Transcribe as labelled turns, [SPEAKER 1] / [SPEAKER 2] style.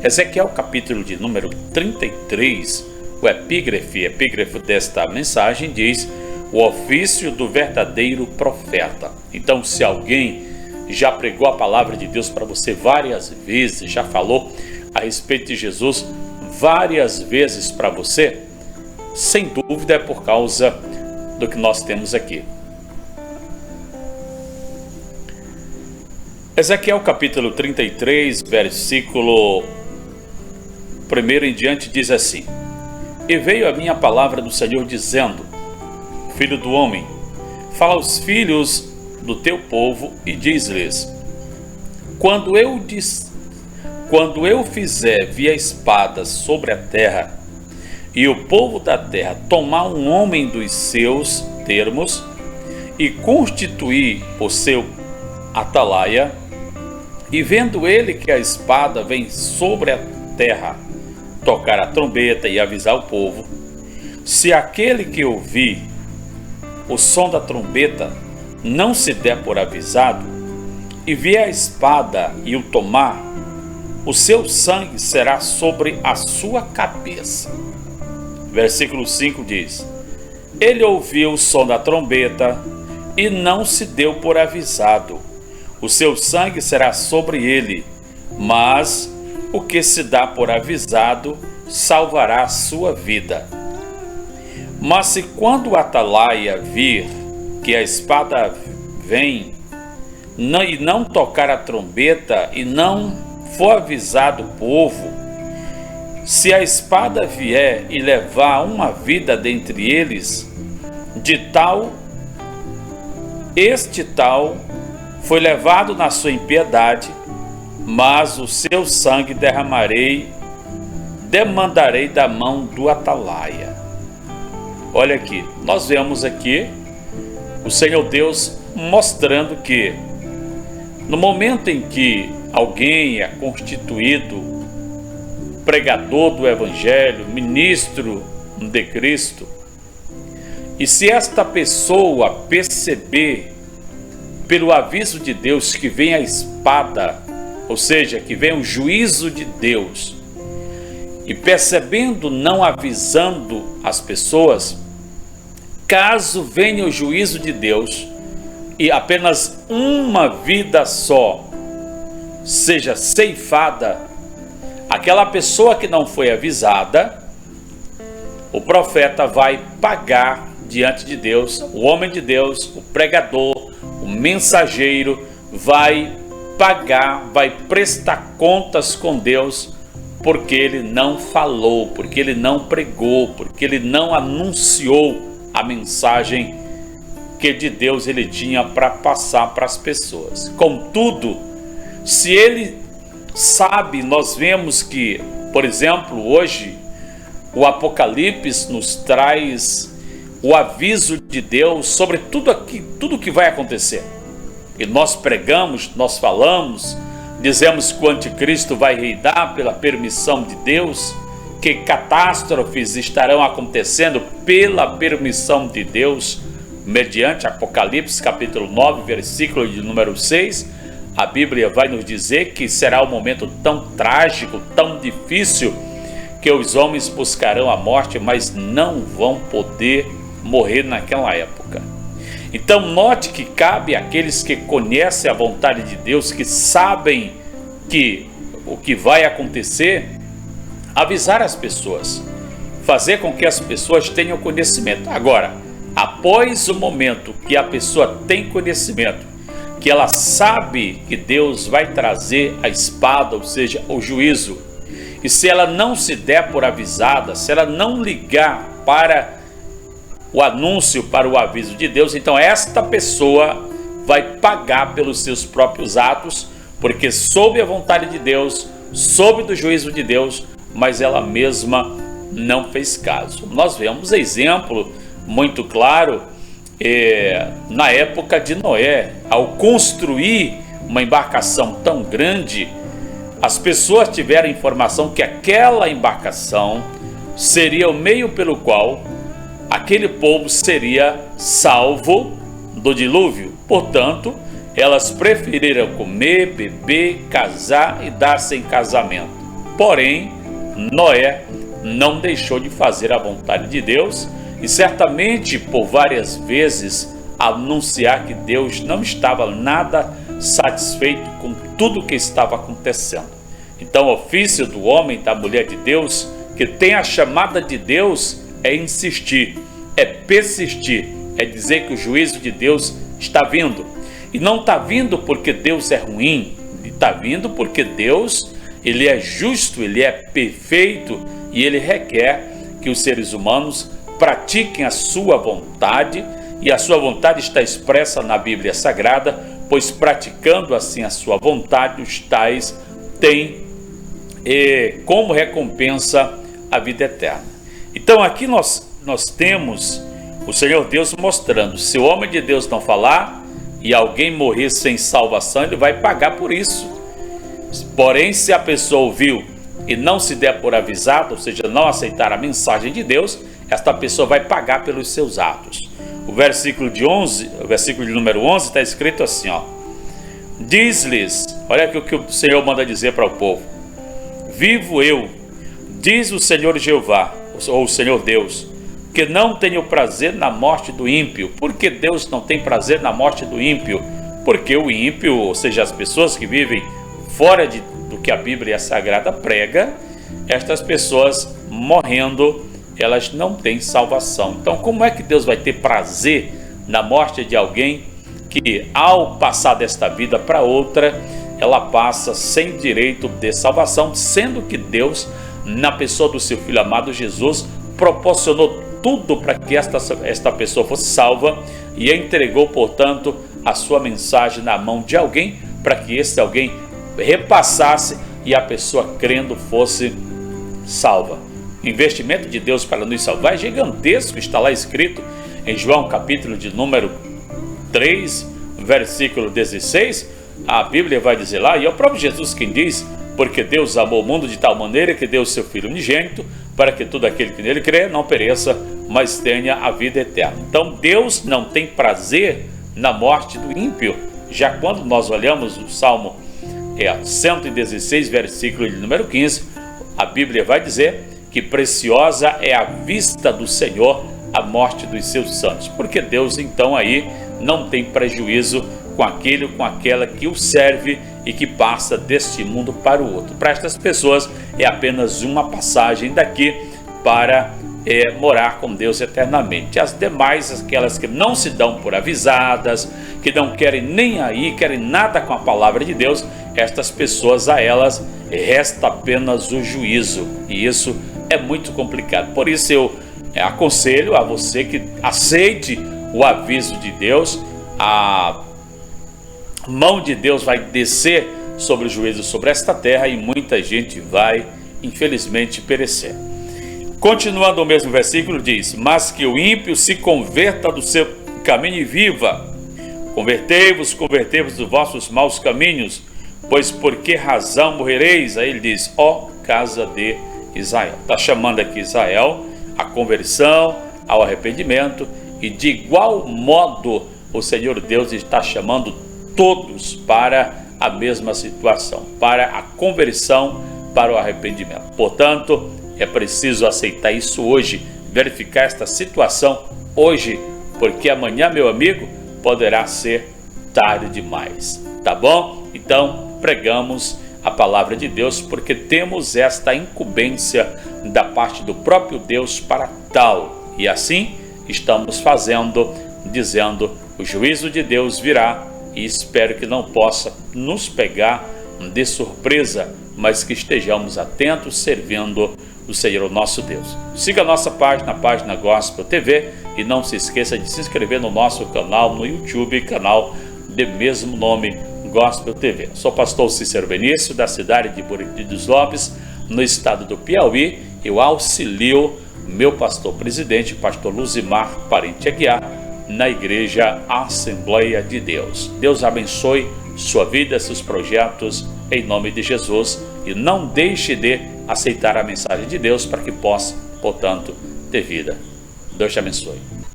[SPEAKER 1] Ezequiel capítulo de número 33, o epígrafo desta mensagem diz: o ofício do verdadeiro profeta. Então, se alguém já pregou a palavra de Deus para você várias vezes, já falou a respeito de Jesus várias vezes para você, sem dúvida é por causa do que nós temos aqui. Ezequiel capítulo 33, versículo 1 em diante diz assim: E veio a minha palavra do Senhor dizendo: Filho do homem, fala aos filhos do teu povo e diz-lhes: Quando eu fizer vir a espada sobre a terra, e o povo da terra tomar um homem dos seus termos, e constituir o seu atalaia, e vendo ele que a espada vem sobre a terra, tocar a trombeta e avisar o povo, se aquele que ouvir o som da trombeta não se der por avisado, e vier a espada e o tomar, o seu sangue será sobre a sua cabeça. Versículo 5 diz: Ele ouviu o som da trombeta e não se deu por avisado. O seu sangue será sobre ele, mas o que se dá por avisado salvará a sua vida. Mas se quando o atalaia vir que a espada vem, e não tocar a trombeta e não for avisado o povo, se a espada vier e levar uma vida dentre eles, este tal foi levado na sua impiedade, mas o seu sangue demandarei da mão do atalaia. Olha aqui, nós vemos aqui o Senhor Deus mostrando que no momento em que alguém é constituído pregador do Evangelho, ministro de Cristo, e se esta pessoa perceber pelo aviso de Deus que vem a espada, ou seja, que vem o juízo de Deus, e percebendo, não avisando as pessoas, caso venha o juízo de Deus e apenas uma vida só seja ceifada, aquela pessoa que não foi avisada, o profeta vai pagar diante de Deus, o homem de Deus, o pregador, o mensageiro vai pagar, vai prestar contas com Deus, porque ele não falou, porque ele não pregou, porque ele não anunciou a mensagem que de Deus ele tinha para passar para as pessoas. Contudo, se ele sabe, nós vemos que, por exemplo, hoje o Apocalipse nos traz o aviso de Deus sobre tudo que vai acontecer. E nós pregamos, nós falamos, dizemos que o anticristo vai reinar pela permissão de Deus, que catástrofes estarão acontecendo pela permissão de Deus, mediante Apocalipse capítulo 9, versículo de número 6, a Bíblia vai nos dizer que será um momento tão trágico, tão difícil, que os homens buscarão a morte, mas não vão poder morrer naquela época. Então note que cabe àqueles que conhecem a vontade de Deus, que sabem que o que vai acontecer, avisar as pessoas, fazer com que as pessoas tenham conhecimento. Agora, após o momento que a pessoa tem conhecimento, que ela sabe que Deus vai trazer a espada, ou seja, o juízo, e se ela não se der por avisada, se ela não ligar para o anúncio, para o aviso de Deus, então esta pessoa vai pagar pelos seus próprios atos, porque soube a vontade de Deus, soube do juízo de Deus, mas ela mesma não fez caso. Nós vemos exemplo muito claro na época de Noé. Ao construir uma embarcação tão grande, as pessoas tiveram informação que aquela embarcação seria o meio pelo qual aquele povo seria salvo do dilúvio. Portanto, elas preferiram comer, beber, casar e dar-se em casamento. Porém, Noé não deixou de fazer a vontade de Deus e certamente por várias vezes anunciar que Deus não estava nada satisfeito com tudo o que estava acontecendo. Então, o ofício do homem, da mulher de Deus, que tem a chamada de Deus, é insistir, é persistir, é dizer que o juízo de Deus está vindo. E não está vindo porque Deus é ruim, está vindo porque Deus, ele é justo, ele é perfeito e ele requer que os seres humanos pratiquem a sua vontade, e a sua vontade está expressa na Bíblia Sagrada, pois praticando assim a sua vontade, os tais têm como recompensa a vida eterna. Então aqui nós temos o Senhor Deus mostrando, se o homem de Deus não falar e alguém morrer sem salvação, ele vai pagar por isso. Porém, se a pessoa ouviu e não se der por avisado, ou seja, não aceitar a mensagem de Deus, esta pessoa vai pagar pelos seus atos. O versículo de número 11 está escrito assim, ó: diz-lhes, olha aqui o que o Senhor manda dizer para o povo: vivo eu, diz o Senhor Jeová, ou o Senhor Deus, que não tenho prazer na morte do ímpio. Por que Deus não tem prazer na morte do ímpio? Porque o ímpio, ou seja, as pessoas que vivem fora do que a Bíblia Sagrada prega, estas pessoas morrendo, elas não têm salvação. Então, como é que Deus vai ter prazer na morte de alguém que, ao passar desta vida para outra, ela passa sem direito de salvação, sendo que Deus, na pessoa do seu Filho amado Jesus, proporcionou tudo para que esta pessoa fosse salva e entregou, portanto, a sua mensagem na mão de alguém, para que esse alguém repassasse e a pessoa crendo fosse salva. O investimento de Deus para nos salvar é gigantesco, está lá escrito em João capítulo de número 3, versículo 16, a Bíblia vai dizer lá, e é o próprio Jesus quem diz: porque Deus amou o mundo de tal maneira que deu o seu Filho unigênito, para que todo aquele que nele crê não pereça, mas tenha a vida eterna. Então Deus não tem prazer na morte do ímpio. Já quando nós olhamos o Salmo 116, versículo de número 15, a Bíblia vai dizer que preciosa é a vista do Senhor a morte dos seus santos, porque Deus então aí não tem prejuízo com aquele ou com aquela que o serve e que passa deste mundo para o outro. Para estas pessoas é apenas uma passagem daqui para morar com Deus eternamente. As demais, aquelas que não se dão por avisadas, que não querem nem aí, querem nada com a palavra de Deus, estas pessoas, a elas resta apenas o juízo, e isso é muito complicado. Por isso eu aconselho a você que aceite o aviso de Deus. A mão de Deus vai descer sobre o juízo sobre esta terra e muita gente vai, infelizmente, perecer. Continuando o mesmo versículo, diz: mas que o ímpio se converta do seu caminho e viva. Convertei-vos dos vossos maus caminhos, pois por que razão morrereis? Aí ele diz: ó casa de Israel. Está chamando aqui Israel à conversão, ao arrependimento, e de igual modo o Senhor Deus está chamando todos para a mesma situação, para a conversão, para o arrependimento. Portanto, é preciso aceitar isso hoje, verificar esta situação hoje, porque amanhã, meu amigo, poderá ser tarde demais, tá bom? Então, pregamos a palavra de Deus, porque temos esta incumbência da parte do próprio Deus para tal, e assim estamos fazendo, dizendo: o juízo de Deus virá, e espero que não possa nos pegar de surpresa, mas que estejamos atentos, servindo o Senhor nosso Deus. Siga a nossa página, a página Gospel TV, e não se esqueça de se inscrever no nosso canal no YouTube, canal de mesmo nome, Gospel TV. Sou pastor Cícero Benício, da cidade de Buriti dos Lopes, no estado do Piauí. Eu auxilio meu pastor presidente, pastor Luzimar Parente Aguiar, na Igreja Assembleia de Deus. Deus abençoe sua vida, seus projetos, em nome de Jesus, e não deixe de aceitar a mensagem de Deus para que possa, portanto, ter vida. Deus te abençoe.